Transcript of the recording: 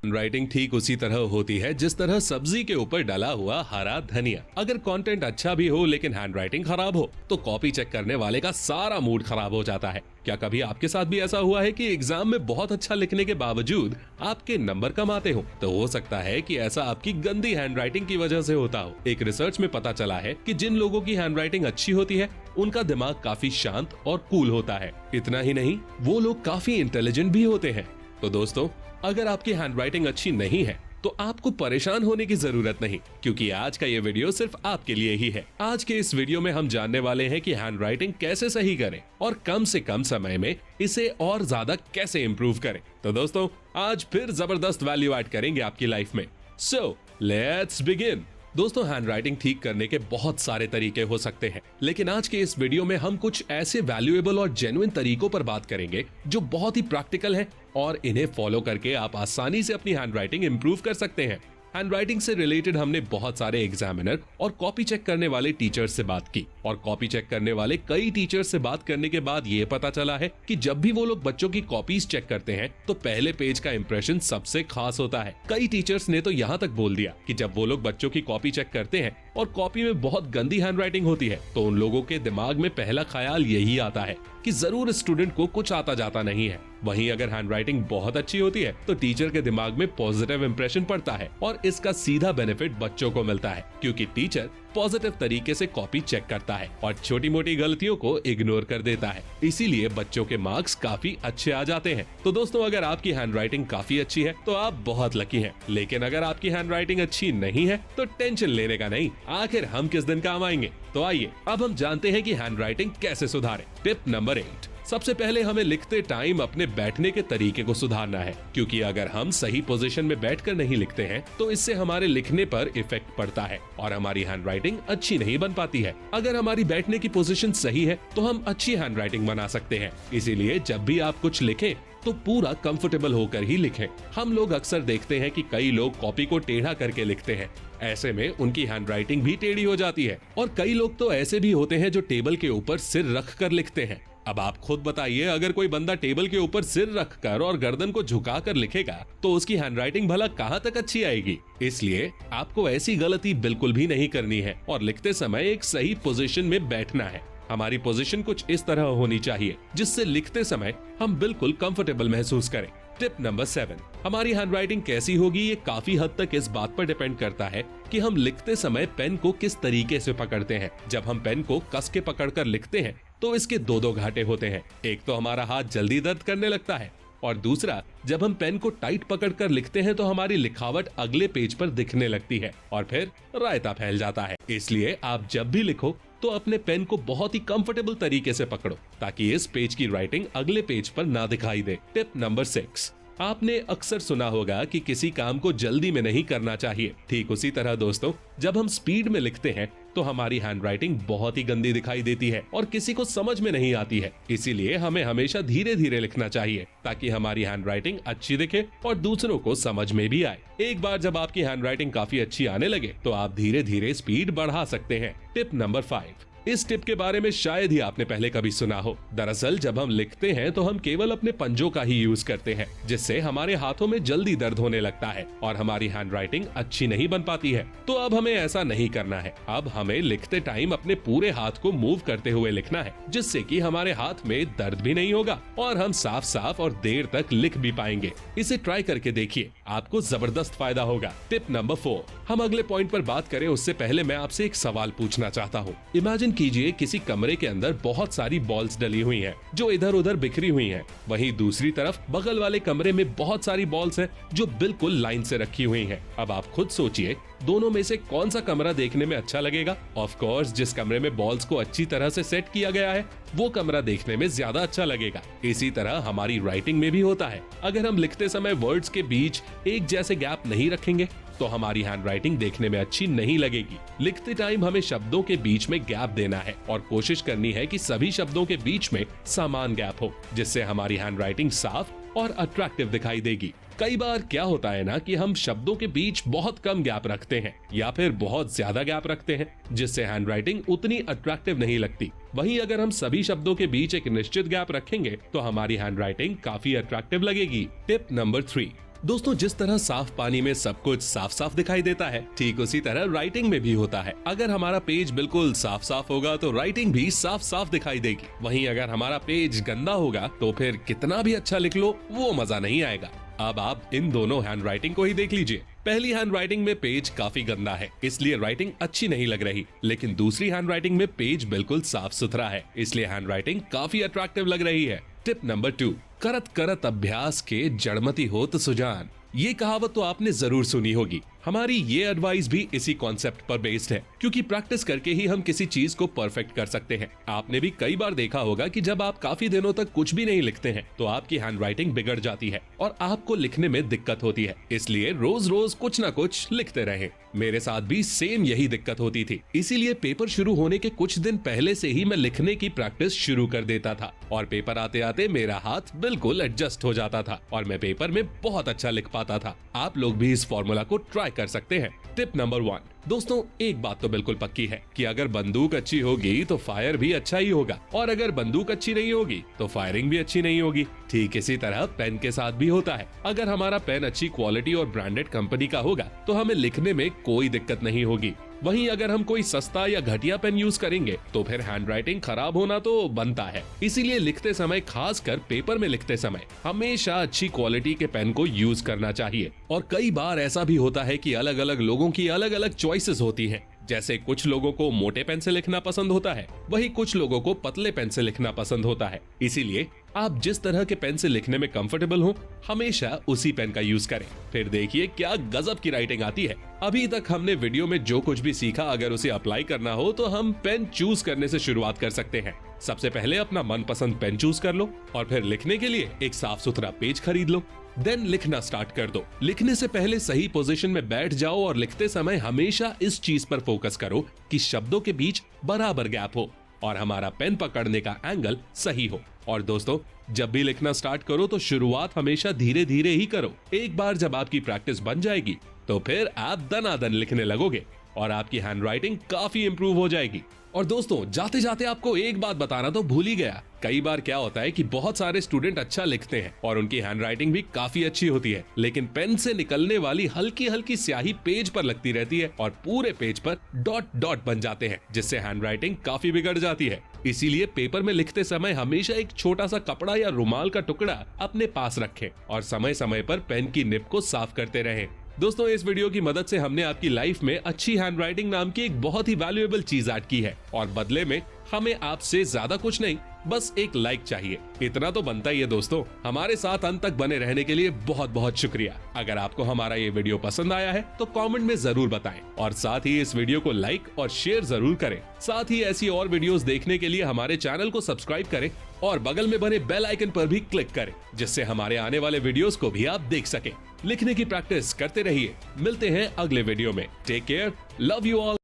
Writing ठीक उसी तरह होती है जिस तरह सब्जी के ऊपर डला हुआ हरा धनिया। अगर कंटेंट अच्छा भी हो लेकिन हैंडराइटिंग खराब हो तो कॉपी चेक करने वाले का सारा मूड खराब हो जाता है। क्या कभी आपके साथ भी ऐसा हुआ है कि एग्जाम में बहुत अच्छा लिखने के बावजूद आपके नंबर कम आते हो? तो हो सकता है कि ऐसा आपकी गंदी हैंडराइटिंग की वजह से होता हो। एक रिसर्च में पता चला है कि जिन लोगों की हैंडराइटिंग अच्छी होती है उनका दिमाग काफी शांत और कूल होता है। इतना ही नहीं, वो लोग काफी इंटेलिजेंट भी होते हैं। तो दोस्तों, अगर आपकी हैंडराइटिंग अच्छी नहीं है तो आपको परेशान होने की जरूरत नहीं, क्योंकि आज का ये वीडियो सिर्फ आपके लिए ही है। आज के इस वीडियो में हम जानने वाले हैं कि हैंडराइटिंग कैसे सही करें और कम से कम समय में इसे और ज्यादा कैसे इंप्रूव करें। तो दोस्तों, आज फिर जबरदस्त वैल्यू ऐड करेंगे आपकी लाइफ में। So let's begin. दोस्तों, हैंडराइटिंग ठीक करने के बहुत सारे तरीके हो सकते हैं, लेकिन आज के इस वीडियो में हम कुछ ऐसे वैल्यूएबल और जेन्युइन तरीकों पर बात करेंगे जो बहुत ही प्रैक्टिकल हैं और इन्हें फॉलो करके आप आसानी से अपनी हैंडराइटिंग इंप्रूव कर सकते हैं। हैंडराइटिंग से रिलेटेड हमने बहुत सारे एग्जामिनर और कॉपी चेक करने वाले टीचर्स से बात की, और कॉपी चेक करने वाले कई टीचर्स से बात करने के बाद ये पता चला है कि जब भी वो लोग बच्चों की कॉपीज चेक करते हैं तो पहले पेज का इंप्रेशन सबसे खास होता है। कई टीचर्स ने तो यहाँ तक बोल दिया कि जब वो लोग बच्चों की कॉपी चेक करते हैं और कॉपी में बहुत गंदी हैंडराइटिंग होती है तो उन लोगों के दिमाग में पहला ख्याल यही आता है कि जरूर स्टूडेंट को कुछ आता जाता नहीं है। वहीं अगर हैंडराइटिंग बहुत अच्छी होती है तो टीचर के दिमाग में पॉजिटिव इंप्रेशन पड़ता है और इसका सीधा बेनिफिट बच्चों को मिलता है, क्योंकि टीचर पॉजिटिव तरीके से कॉपी चेक करता है और छोटी मोटी गलतियों को इग्नोर कर देता है। इसीलिए बच्चों के मार्क्स काफी अच्छे आ जाते हैं। तो दोस्तों, अगर आपकी हैंडराइटिंग काफी अच्छी है तो आप बहुत लकी हैं, लेकिन अगर आपकी हैंडराइटिंग अच्छी नहीं है तो टेंशन लेने का नहीं, आखिर हम किस दिन काम आएंगे। तो आइए अब हम जानते हैं कि हैंडराइटिंग कैसे सुधारें। Tip number 8। सबसे पहले हमें लिखते टाइम अपने बैठने के तरीके को सुधारना है, क्योंकि अगर हम सही पोजीशन में बैठकर नहीं लिखते हैं तो इससे हमारे लिखने पर इफेक्ट पड़ता है और हमारी हैंडराइटिंग अच्छी नहीं बन पाती है। अगर हमारी बैठने की पोजीशन सही है तो हम अच्छी हैंडराइटिंग बना सकते हैं। इसीलिए जब भी आप कुछ लिखें तो पूरा कंफर्टेबल होकर ही लिखें। हम लोग अक्सर देखते हैं कि कई लोग कॉपी को टेढ़ा करके लिखते हैं, ऐसे में उनकी हैंडराइटिंग भी टेढ़ी हो जाती है। और कई लोग तो ऐसे भी होते हैं जो टेबल के ऊपर सिर रख कर लिखते हैं। अब आप खुद बताइए, अगर कोई बंदा टेबल के ऊपर सिर रखकर और गर्दन को झुकाकर लिखेगा तो उसकी हैंडराइटिंग भला कहां तक अच्छी आएगी। इसलिए आपको ऐसी गलती बिल्कुल भी नहीं करनी है और लिखते समय एक सही पोजीशन में बैठना है। हमारी पोजीशन कुछ इस तरह होनी चाहिए जिससे लिखते समय हम बिल्कुल कंफर्टेबल महसूस करें। Tip number 7। हमारी हैंडराइटिंग कैसी होगी ये काफी हद तक इस बात पर डिपेंड करता है कि हम लिखते समय पेन को किस तरीके से पकड़ते हैं। जब हम पेन को कस के पकड़कर लिखते हैं तो इसके दो घाटे होते हैं। एक तो हमारा हाथ जल्दी दर्द करने लगता है और दूसरा, जब हम पेन को टाइट पकड़कर लिखते हैं तो हमारी लिखावट अगले पेज पर दिखने लगती है और फिर रायता फैल जाता है। इसलिए आप जब भी लिखो तो अपने पेन को बहुत ही कंफर्टेबल तरीके से पकड़ो ताकि इस पेज की राइटिंग अगले पेज पर ना दिखाई दे। Tip number 6। आपने अक्सर सुना होगा कि किसी काम को जल्दी में नहीं करना चाहिए। ठीक उसी तरह दोस्तों, जब हम स्पीड में लिखते हैं तो हमारी हैंडराइटिंग बहुत ही गंदी दिखाई देती है और किसी को समझ में नहीं आती है। इसीलिए हमें हमेशा धीरे धीरे लिखना चाहिए ताकि हमारी हैंडराइटिंग अच्छी दिखे और दूसरों को समझ में भी आए। एक बार जब आपकी हैंडराइटिंग काफी अच्छी आने लगे तो आप धीरे धीरे स्पीड बढ़ा सकते हैं। Tip number 5। इस टिप के बारे में शायद ही आपने पहले कभी सुना हो। दरअसल जब हम लिखते हैं तो हम केवल अपने पंजों का ही यूज करते हैं, जिससे हमारे हाथों में जल्दी दर्द होने लगता है और हमारी हैंडराइटिंग अच्छी नहीं बन पाती है। तो अब हमें ऐसा नहीं करना है। अब हमें लिखते टाइम अपने पूरे हाथ को मूव करते हुए लिखना है, जिससे कि हमारे हाथ में दर्द भी नहीं होगा और हम साफ साफ और देर तक लिख भी पाएंगे। इसे ट्राई करके देखिए, आपको जबरदस्त फायदा होगा। Tip number 4। हम अगले पॉइंट पर बात करें उससे पहले मैं आपसे एक सवाल पूछना चाहता हूँ। इमेजिन कीजिए किसी कमरे के अंदर बहुत सारी बॉल्स डली हुई हैं, जो इधर उधर बिखरी हुई हैं। वहीं दूसरी तरफ बगल वाले कमरे में बहुत सारी बॉल्स हैं जो बिल्कुल लाइन से रखी हुई हैं। अब आप खुद सोचिए, दोनों में से कौन सा कमरा देखने में अच्छा लगेगा? ऑफ कोर्स, जिस कमरे में बॉल्स को अच्छी तरह से सेट किया गया है वो कमरा देखने में ज्यादा अच्छा लगेगा। इसी तरह हमारी राइटिंग में भी होता है। अगर हम लिखते समय वर्ड्स के बीच एक जैसे गैप नहीं रखेंगे तो हमारी हैंडराइटिंग देखने में अच्छी नहीं लगेगी। लिखते टाइम हमें शब्दों के बीच में गैप देना है और कोशिश करनी है कि सभी शब्दों के बीच में समान गैप हो, जिससे हमारी हैंडराइटिंग साफ और अट्रैक्टिव दिखाई देगी। कई बार क्या होता है ना कि हम शब्दों के बीच बहुत कम गैप रखते हैं या फिर बहुत ज्यादा गैप रखते हैं, जिससे हैंडराइटिंग उतनी अट्रैक्टिव नहीं लगती। वहीं अगर हम सभी शब्दों के बीच एक निश्चित गैप रखेंगे तो हमारी हैंडराइटिंग काफी अट्रैक्टिव लगेगी। Tip number 3। दोस्तों, जिस तरह साफ पानी में सब कुछ साफ साफ दिखाई देता है, ठीक उसी तरह राइटिंग में भी होता है। अगर हमारा पेज बिल्कुल साफ साफ होगा तो राइटिंग भी साफ साफ दिखाई देगी। वहीं अगर हमारा पेज गंदा होगा तो फिर कितना भी अच्छा लिख लो वो मजा नहीं आएगा। अब आप इन दोनों हैंड राइटिंग को ही देख लीजिए। पहली हैंड राइटिंग में पेज काफी गंदा है, इसलिए राइटिंग अच्छी नहीं लग रही, लेकिन दूसरी हैंड राइटिंग में पेज बिल्कुल साफ सुथरा है, इसलिए हैंड राइटिंग काफी अट्रैक्टिव लग रही है। टिप नंबर 2, करत करत अभ्यास के जड़मती होत सुजान। ये कहावत तो आपने जरूर सुनी होगी। हमारी ये एडवाइस भी इसी कॉन्सेप्ट पर बेस्ड है, क्योंकि प्रैक्टिस करके ही हम किसी चीज को परफेक्ट कर सकते हैं। आपने भी कई बार देखा होगा कि जब आप काफी दिनों तक कुछ भी नहीं लिखते हैं तो आपकी हैंडराइटिंग बिगड़ जाती है और आपको लिखने में दिक्कत होती है। इसलिए रोज रोज कुछ न कुछ लिखते रहें। मेरे साथ भी सेम यही दिक्कत होती थी, इसीलिए पेपर शुरू होने के कुछ दिन पहले से ही मैं लिखने की प्रैक्टिस शुरू कर देता था और पेपर आते आते मेरा हाथ बिल्कुल एडजस्ट हो जाता था और मैं पेपर में बहुत अच्छा लिख पाता था। आप लोग भी इस फॉर्मूला को ट्राई कर सकते हैं। टिप नंबर 1, दोस्तों एक बात तो बिल्कुल पक्की है कि अगर बंदूक अच्छी होगी तो फायर भी अच्छा ही होगा, और अगर बंदूक अच्छी नहीं होगी तो फायरिंग भी अच्छी नहीं होगी। ठीक इसी तरह पेन के साथ भी होता है। अगर हमारा पेन अच्छी क्वालिटी और ब्रांडेड कंपनी का होगा तो हमें लिखने में कोई दिक्कत नहीं होगी। वहीं अगर हम कोई सस्ता या घटिया पेन यूज करेंगे तो फिर हैंडराइटिंग खराब होना तो बनता है। इसीलिए लिखते समय, खासकर पेपर में लिखते समय, हमेशा अच्छी क्वालिटी के पेन को यूज करना चाहिए। और कई बार ऐसा भी होता है कि अलग अलग लोगों की अलग अलग चॉइसेस होती हैं। जैसे कुछ लोगों को मोटे पेन से लिखना पसंद होता है, वहीं कुछ लोगों को पतले पेन से लिखना पसंद होता है। इसीलिए आप जिस तरह के पेन से लिखने में कंफर्टेबल हो, हमेशा उसी पेन का यूज करें। फिर देखिए क्या गजब की राइटिंग आती है। अभी तक हमने वीडियो में जो कुछ भी सीखा, अगर उसे अप्लाई करना हो तो हम पेन चूज करने से शुरुआत कर सकते हैं। सबसे पहले अपना मनपसंद पेन चूज कर लो और फिर लिखने के लिए एक साफ सुथरा पेज खरीद लो। देन लिखना स्टार्ट कर दो। लिखने से पहले सही पोजीशन में बैठ जाओ और लिखते समय हमेशा इस चीज पर फोकस करो कि शब्दों के बीच बराबर गैप हो और हमारा पेन पकड़ने का एंगल सही हो। और दोस्तों, जब भी लिखना स्टार्ट करो तो शुरुआत हमेशा धीरे धीरे ही करो। एक बार जब आपकी प्रैक्टिस बन जाएगी तो फिर आप दनादन लिखने लगोगे और आपकी हैंडराइटिंग काफी इंप्रूव हो जाएगी। और दोस्तों, जाते जाते आपको एक बात बताना तो भूल ही गया। कई बार क्या होता है कि बहुत सारे स्टूडेंट अच्छा लिखते हैं और उनकी हैंडराइटिंग भी काफी अच्छी होती है, लेकिन पेन से निकलने वाली हल्की हल्की स्याही पेज पर लगती रहती है और पूरे पेज पर डॉट डॉट बन जाते हैं, जिससे हैंडराइटिंग काफी बिगड़ जाती है। इसीलिए पेपर में लिखते समय हमेशा एक छोटा सा कपड़ा या रुमाल का टुकड़ा अपने पास रखें और समय समय पर पेन की निब को साफ करते रहें। दोस्तों, इस वीडियो की मदद से हमने आपकी लाइफ में अच्छी हैंडराइटिंग नाम की एक बहुत ही वैल्यूएबल चीज ऐड की है और बदले में हमें आपसे ज्यादा कुछ नहीं, बस एक लाइक चाहिए। इतना तो बनता ही है। दोस्तों, हमारे साथ अंत तक बने रहने के लिए बहुत बहुत शुक्रिया। अगर आपको हमारा ये वीडियो पसंद आया है तो कमेंट में जरूर बताएं और साथ ही इस वीडियो को लाइक और शेयर जरूर करें। साथ ही ऐसी और वीडियोस देखने के लिए हमारे चैनल को सब्सक्राइब करें और बगल में बने बेल आइकन पर भी क्लिक करें, जिससे हमारे आने वाले वीडियोस को भी आप देख सकें। लिखने की प्रैक्टिस करते रहिए। मिलते हैं अगले वीडियो में। Take care, love you all.